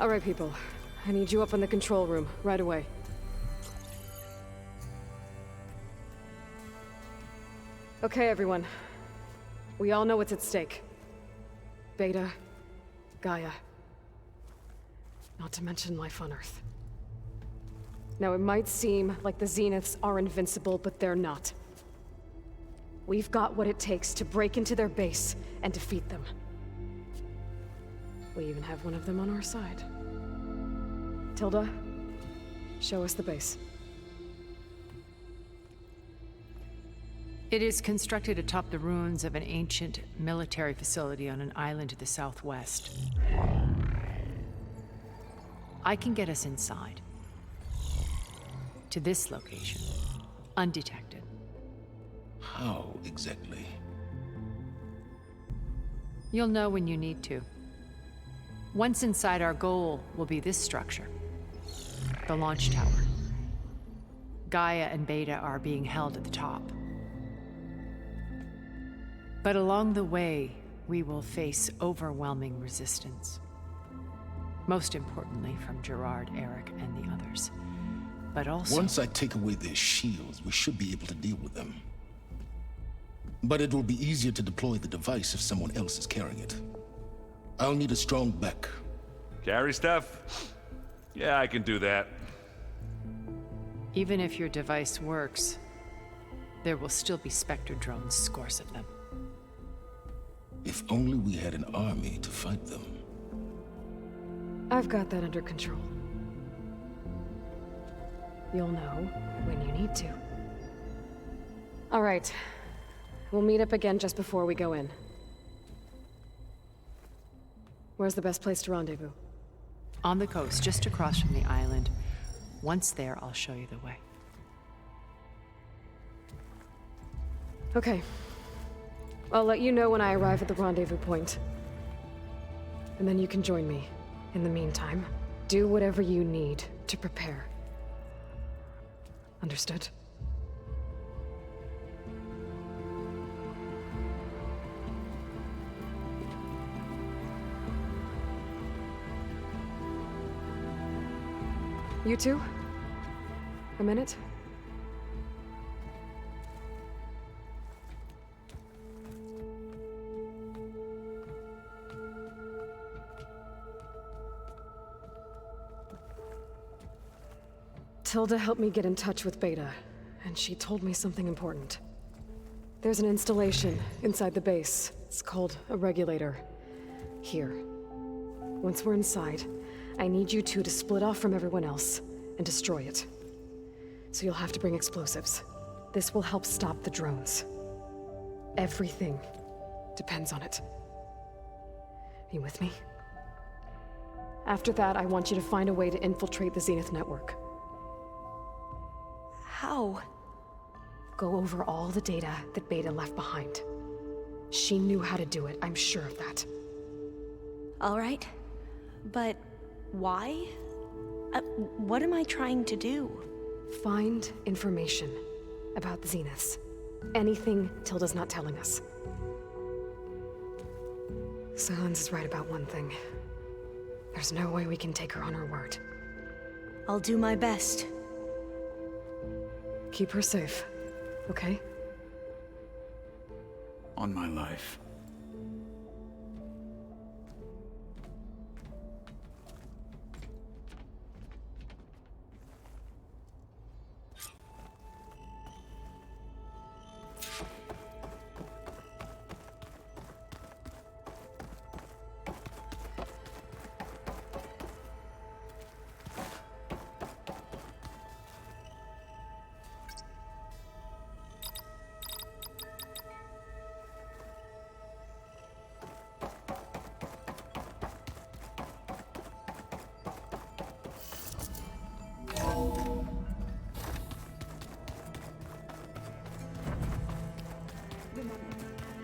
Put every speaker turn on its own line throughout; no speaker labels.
All right, people. I need you up in the control room, right away. Okay, everyone. We all know what's at stake. Beta, Gaia. Not to mention life on Earth. Now, it might seem like the Zeniths are invincible, but they're not. We've got what it takes to break into their base and defeat them. We even have one of them on our side. Tilda, show us the base.
It is constructed atop the ruins of an ancient military facility on an island to the southwest. I can get us inside. To this location, undetected.
How exactly?
You'll know when you need to. Once inside, our goal will be this structure. The launch tower. Gaia and Beta are being held at the top. But along the way, we will face overwhelming resistance. Most importantly from Gerard, Eric, and the others. But also...
Once I take away their shields, we should be able to deal with them. But it will be easier to deploy the device if someone else is carrying it. I'll need a strong back.
Carry stuff? Yeah, I can do that.
Even if your device works, there will still be Spectre drones, scores of them.
If only we had an army to fight them.
I've got that under control. You'll know when you need to. All right. We'll meet up again just before we go in. Where's the best place to rendezvous?
On the coast, just across from the island. Once there, I'll show you the way.
Okay. I'll let you know when I arrive at the rendezvous point. And then you can join me. In the meantime, do whatever you need to prepare. Understood? You two? A minute? Tilda helped me get in touch with Beta, and she told me something important. There's an installation inside the base. It's called a regulator. Here. Once we're inside, I need you two to split off from everyone else and destroy it. So you'll have to bring explosives. This will help stop the drones. Everything depends on it. You with me? After that, I want you to find a way to infiltrate the Zenith network.
How?
Go over all the data that Beta left behind. She knew how to do it, I'm sure of that.
All right. But why? What am I trying to do?
Find information about the Zeniths. Anything Tilda's not telling us. Silence is right about one thing. There's no way we can take her on her word.
I'll do my best.
Keep her safe, okay?
On my life.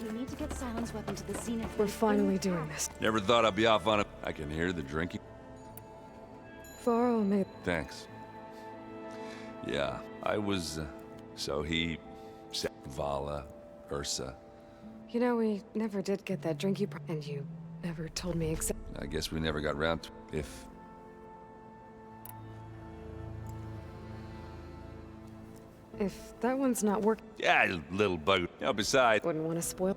We need to get Silence Weapon to the Zenith.
We're finally doing this.
Never thought I'd be off on a... I can hear the drinking.
Faro may...
Thanks. Yeah, I was... so he... Vala, Ursa.
You know, we never did get that drink you and you never told me except...
I guess we never got round to... If
If that one's not working,
Yeah, you little bug. Besides...
wouldn't want to spoil.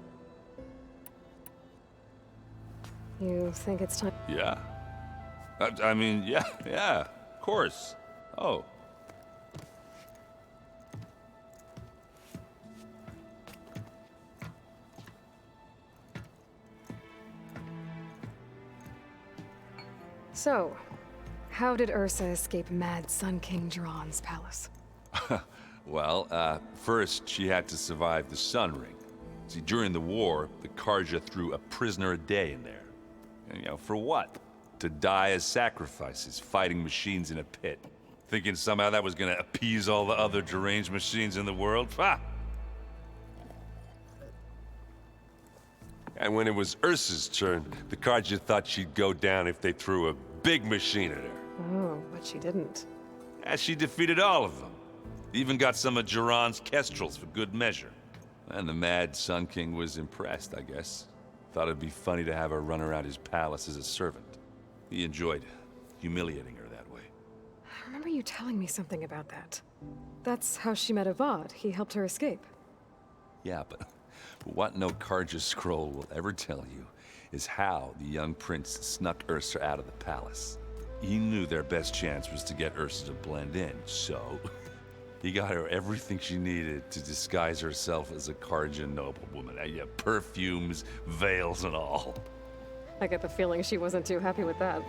You think it's time?
Yeah? I mean, yeah, of course. Oh.
So, how did Ursa escape Mad Sun King Jiran's palace?
Well, first she had to survive the Sun Ring. See, during the war, the Karja threw a prisoner a day in there. And, for what? To die as sacrifices, fighting machines in a pit. Thinking somehow that was gonna appease all the other deranged machines in the world? Ha! And when it was Ursa's turn, the Karja thought she'd go down if they threw a big machine at her.
Oh, but she didn't.
And she defeated all of them. Even got some of Jiran's kestrels for good measure. And the Mad Sun King was impressed, I guess. Thought it'd be funny to have her run around his palace as a servant. He enjoyed humiliating her that way.
I remember you telling me something about that. That's how she met Avad. He helped her escape.
Yeah, but what no Karja scroll will ever tell you is how the young prince snuck Ursa out of the palace. He knew their best chance was to get Ursa to blend in, so he got her everything she needed to disguise herself as a Karja noblewoman. Yeah, perfumes, veils, and all.
I get the feeling she wasn't too happy with that.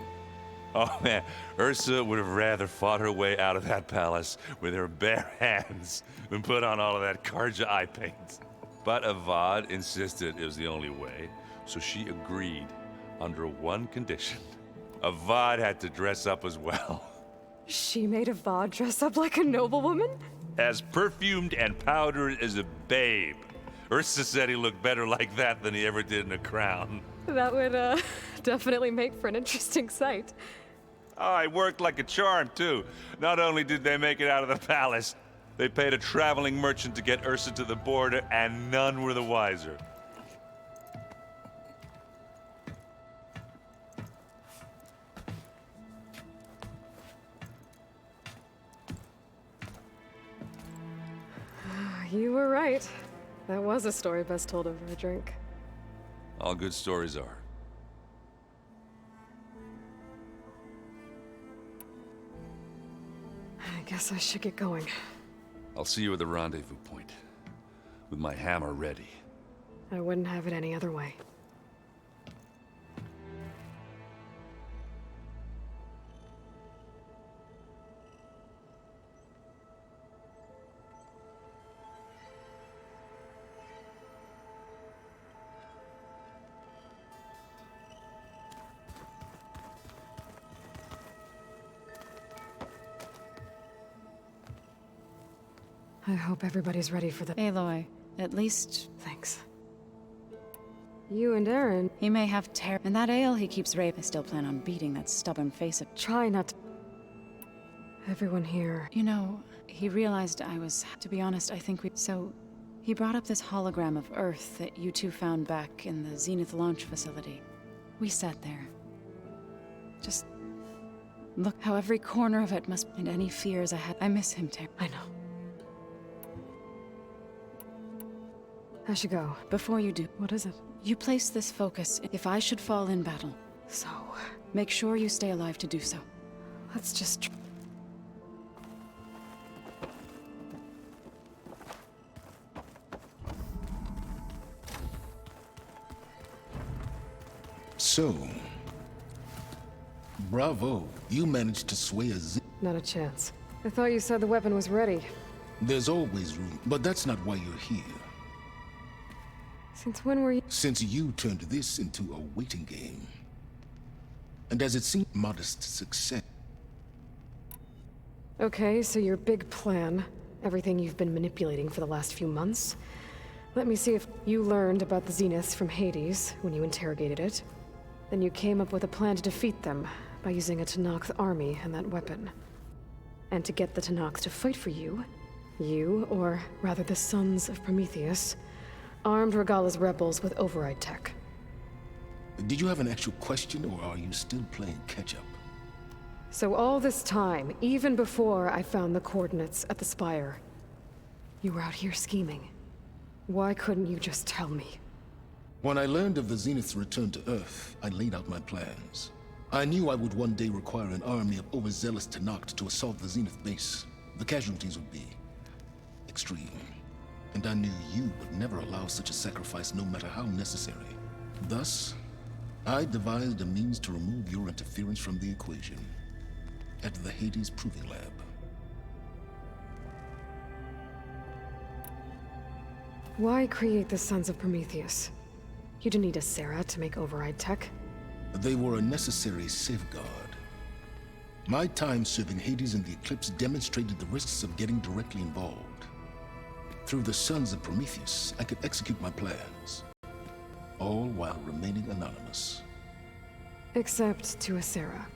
Oh man, Ursa would have rather fought her way out of that palace with her bare hands than put on all of that Karja eye paint. But Avad insisted it was the only way, so she agreed under one condition. Avad had to dress up as well.
She made Avad dress up like a noblewoman?
As perfumed and powdered as a babe. Ursa said he looked better like that than he ever did in a crown.
That would, definitely make for an interesting sight.
Oh, it worked like a charm, too. Not only did they make it out of the palace, they paid a traveling merchant to get Ursa to the border, and none were the wiser.
You were right. That was a story best told over a drink.
All good stories are.
I guess I should get going.
I'll see you at the rendezvous point, with my hammer ready.
I wouldn't have it any other way. I hope everybody's ready for the—
Aloy, at least
Thanks. You and Aaron,
he may have terror. And that ale he keeps rape. I still plan on beating that stubborn face of.
try not to— Everyone here.
You know, he realized I was. To be honest, I think we. So, he brought up this hologram of Earth that you two found back in the Zenith launch facility. We sat there. Just. Look how every corner of it must. And any fears I had. I miss him, Ter.
I know. I should go.
Before you do,
What is it?
you place this focus. If I should fall in battle,
So,
make sure you stay alive to do so.
let's just—
So, bravo, you managed to sway a
Not a chance. I thought you said the weapon was ready.
There's always room, but that's not why you're here.
Since when were you—
Since you turned this into a waiting game. And as it seemed, modest success.
Okay, so your big plan, everything you've been manipulating for the last few months. Let me see if you learned about the Zeniths from Hades when you interrogated it. Then you came up with a plan to defeat them by using a Tenakth army and that weapon. And to get the Tenakth to fight for you, or rather the Sons of Prometheus, armed Regala's rebels with override tech.
Did you have an actual question, or are you still playing catch-up?
So all this time, even before I found the coordinates at the Spire, You were out here scheming. Why couldn't you just tell me?
When I learned of the Zenith's return to Earth, I laid out my plans. I knew I would one day require an army of overzealous Tenakth to assault the Zenith base. The casualties would be extreme. And I knew you would never allow such a sacrifice, no matter how necessary. Thus, I devised a means to remove your interference from the equation. At the Hades Proving Lab.
Why create the Sons of Prometheus? You didn't need a Sarah to make override tech.
They were a necessary safeguard. My time serving Hades in the Eclipse demonstrated the risks of getting directly involved. Through the Sons of Prometheus, I could execute my plans, all while remaining anonymous.
Except to a Sarah.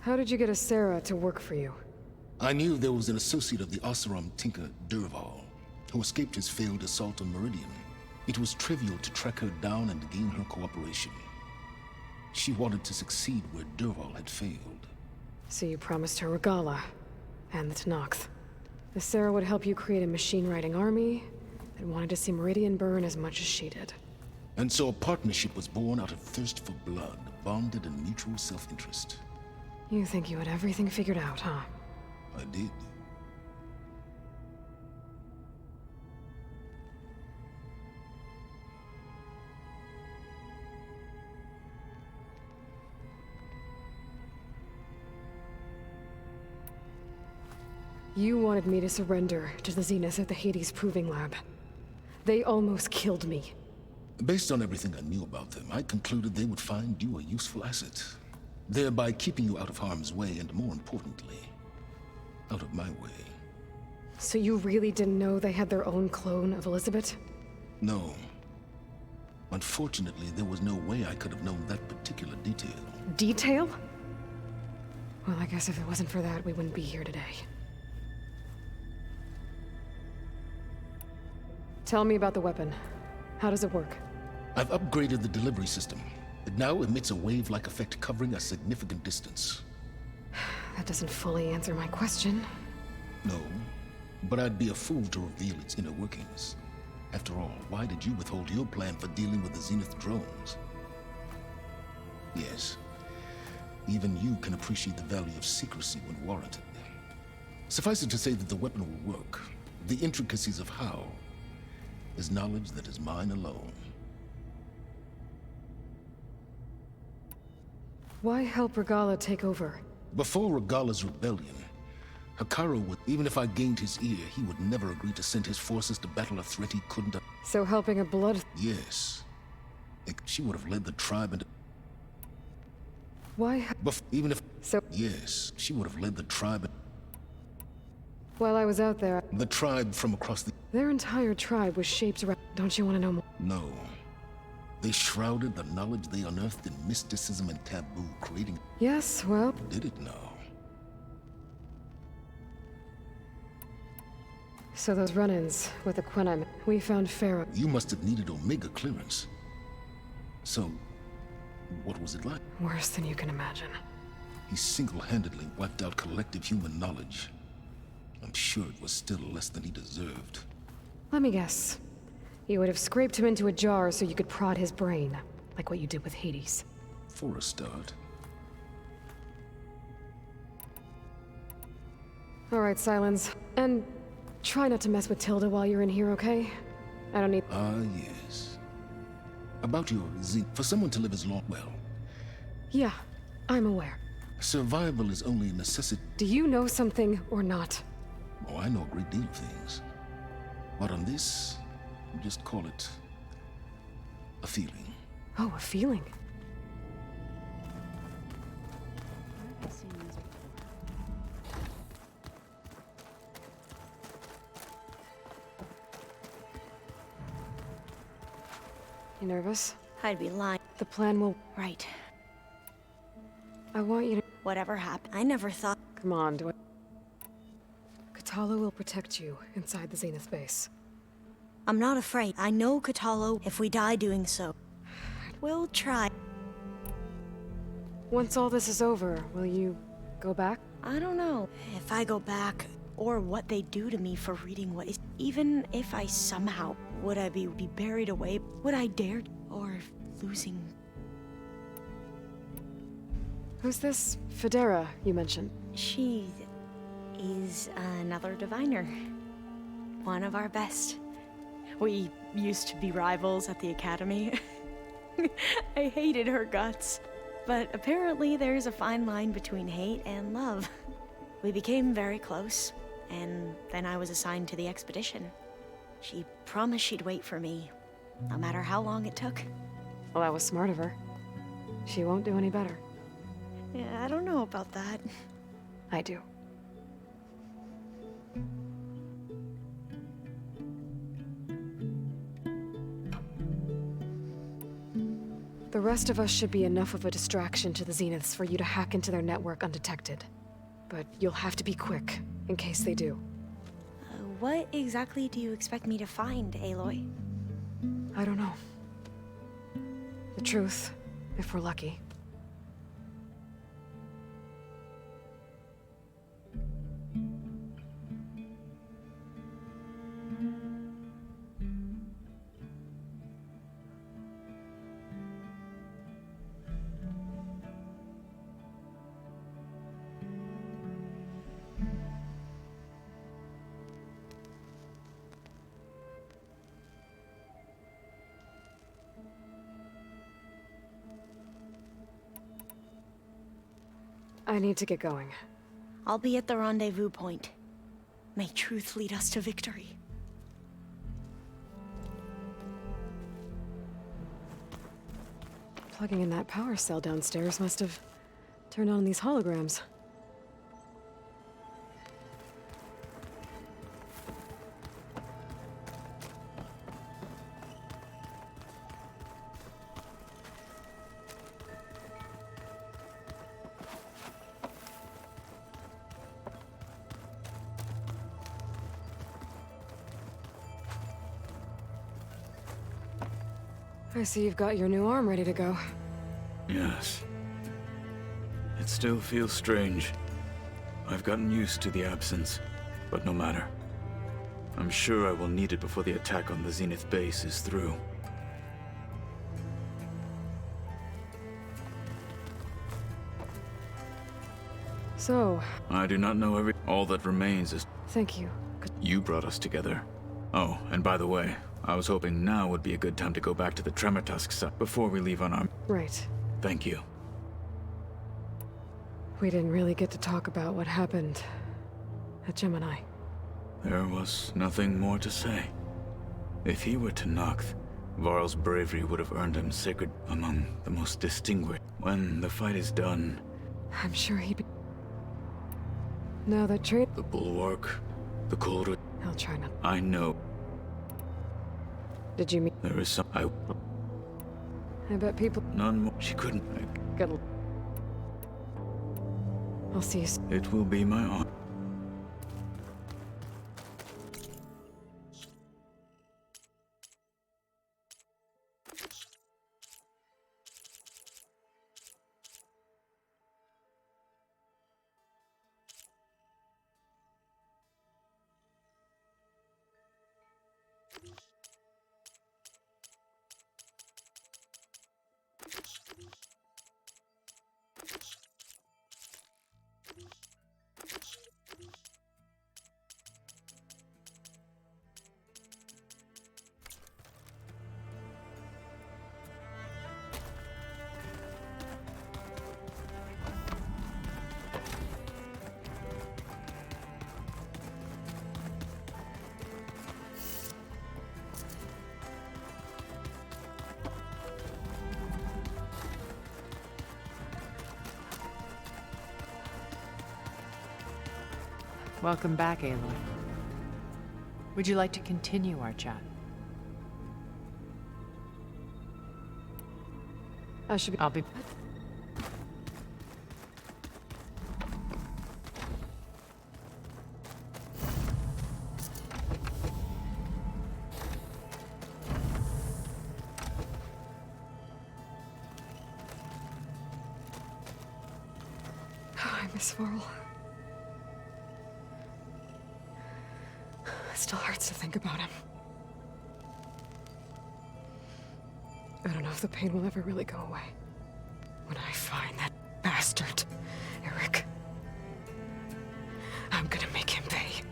How did you get a Sarah to work for you?
I knew there was an associate of the Oseram tinker, Durval, who escaped his failed assault on Meridian. It was trivial to track her down and gain her cooperation. She wanted to succeed where Durval had failed.
So you promised her Regala, and the Tenakth. The Sarah would help you create a machine-riding army that wanted to see Meridian burn as much as she did.
And so a partnership was born out of thirst for blood, bonded in mutual self-interest.
You think you had everything figured out, huh?
I did.
You wanted me to surrender to the Zenith at the Hades Proving Lab. They almost killed me.
Based on everything I knew about them, I concluded they would find you a useful asset, thereby keeping you out of harm's way and, more importantly, out of my way.
So you really didn't know they had their own clone of Elizabeth?
No. Unfortunately, there was no way I could have known that particular detail.
Detail? Well, I guess if it wasn't for that, we wouldn't be here today. Tell me about the weapon. How does it work?
I've upgraded the delivery system. It now emits a wave-like effect covering a significant distance.
That doesn't fully answer my question.
No, but I'd be a fool to reveal its inner workings. After all, why did you withhold your plan for dealing with the Zenith drones? Yes, even you can appreciate the value of secrecy when warranted. Suffice it to say that the weapon will work. The intricacies of how is knowledge that is mine alone.
Why help Regala take over?
Before Regala's rebellion, Hikaru would, even if I gained his ear, he would never agree to send his forces to battle a threat he couldn't.
So helping a blood...
Yes. She would have led the tribe into...
Why...
Even if...
So...
Yes, she would have led the tribe...
While I was out there...
The tribe from across the...
Their entire tribe was shaped around... Don't you want to know more?
No. They shrouded the knowledge they unearthed in mysticism and taboo, creating...
Yes, well...
Did it now?
So those run-ins with the Quinine, we found Pharaoh.
You must have needed Omega clearance. So, what was it like?
Worse than you can imagine.
He single-handedly wiped out collective human knowledge. I'm sure it was still less than he deserved.
Let me guess. You would have scraped him into a jar so you could prod his brain, like what you did with Hades.
For a start.
All right, Silence. And try not to mess with Tilda while you're in here, okay? I don't need...
Ah, yes. About your for someone to live as long... Well,
Yeah, I'm aware.
survival is only a necessity.
Do you know something or not?
Oh, I know a great deal of things. But on this, just call it... a feeling.
Oh, a feeling. You nervous?
I'd be lying.
The plan will...
Right.
I want you to...
Whatever happened, I never thought...
Come on, do it. Katalo will protect you inside the Zenith base.
I'm not afraid. I know Katalo if we die doing so. We'll try.
Once all this is over, will you go back?
I don't know if I go back or what they do to me for reading what is. Even if I somehow, would I be buried away? Would I dare? Or losing?
Who's this Federa you mentioned?
She is another diviner. One of our best. We used to be rivals at the academy. I hated her guts. But apparently there's a fine line between hate and love. We became very close, and then I was assigned to the expedition. She promised she'd wait for me, no matter how long it took.
Well, that was smart of her. She won't do any better.
Yeah, I don't know about that.
I do. The rest of us should be enough of a distraction to the Zeniths for you to hack into their network undetected. But you'll have to be quick, in case they do.
What exactly do you expect me to find, Aloy?
I don't know. The truth, if we're lucky. I need to get going.
I'll be at the rendezvous point. May truth lead us to victory.
Plugging in that power cell downstairs must have turned on these holograms. I see you've got your new arm ready to go.
Yes. It still feels strange. I've gotten used to the absence, but no matter. I'm sure I will need it before the attack on the Zenith base is through.
So...
I do not know all that remains is...
Thank you.
You brought us together. Oh, and by the way, I was hoping now would be a good time to go back to the Tremortusk site before we leave on our...
Right.
Thank you.
We didn't really get to talk about what happened at Gemini.
There was nothing more to say. If he were to Noct, Varl's bravery would have earned him sacred among the most distinguished. When the fight is done...
I'm sure he'd be... Now that trade...
The Bulwark, the Cold...
I'll try not...
I know.
Did you meet...
There is some...
I bet people...
None more. She couldn't...
I'll see you soon.
It will be my honor.
Welcome back, Aloy. Would you like to continue our chat? I'll be...
Miss Varl. It still hurts to think about him. I don't know if the pain will ever really go away. When I find that bastard, Eric, I'm gonna make him pay.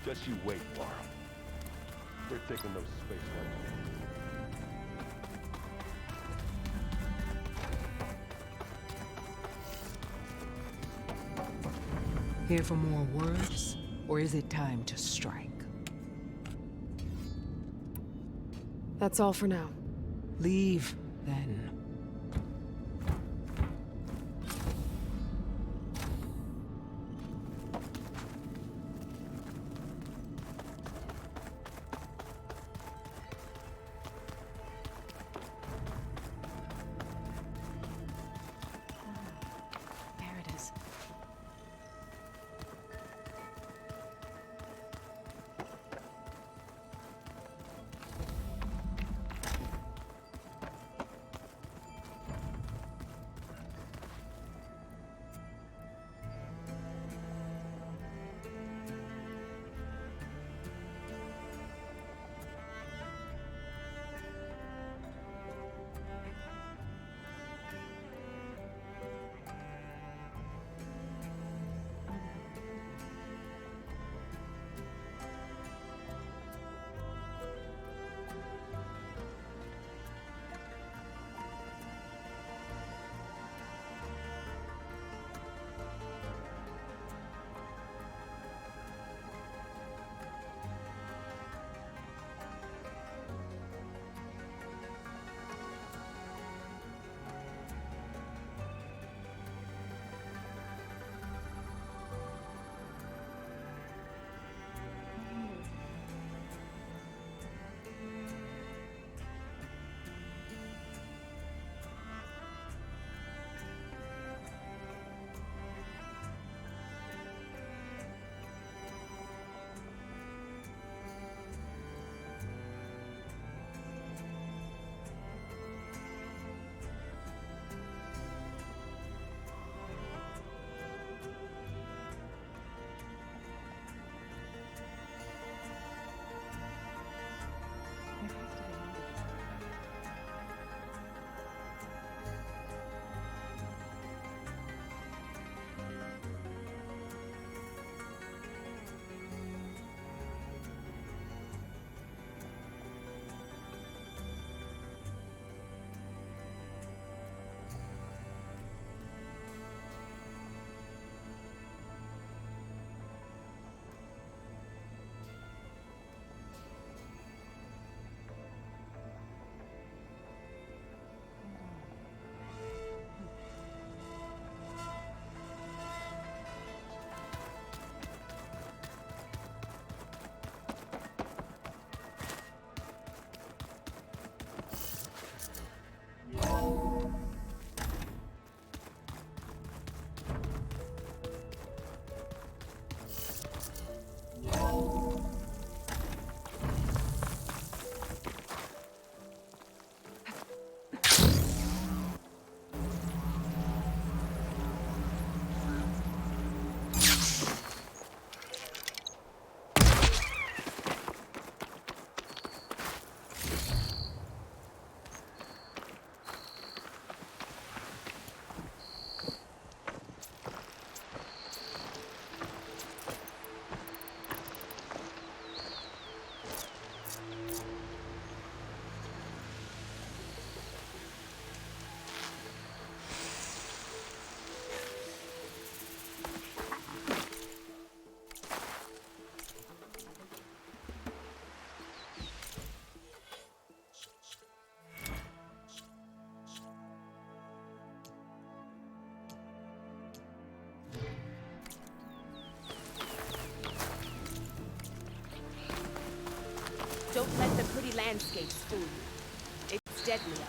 Just you wait, Varl. We're taking those space ones.
Here for more words, or is it time to strike?
That's all for now.
Leave, then.
There it is.
landscapes fool you. It's deadly out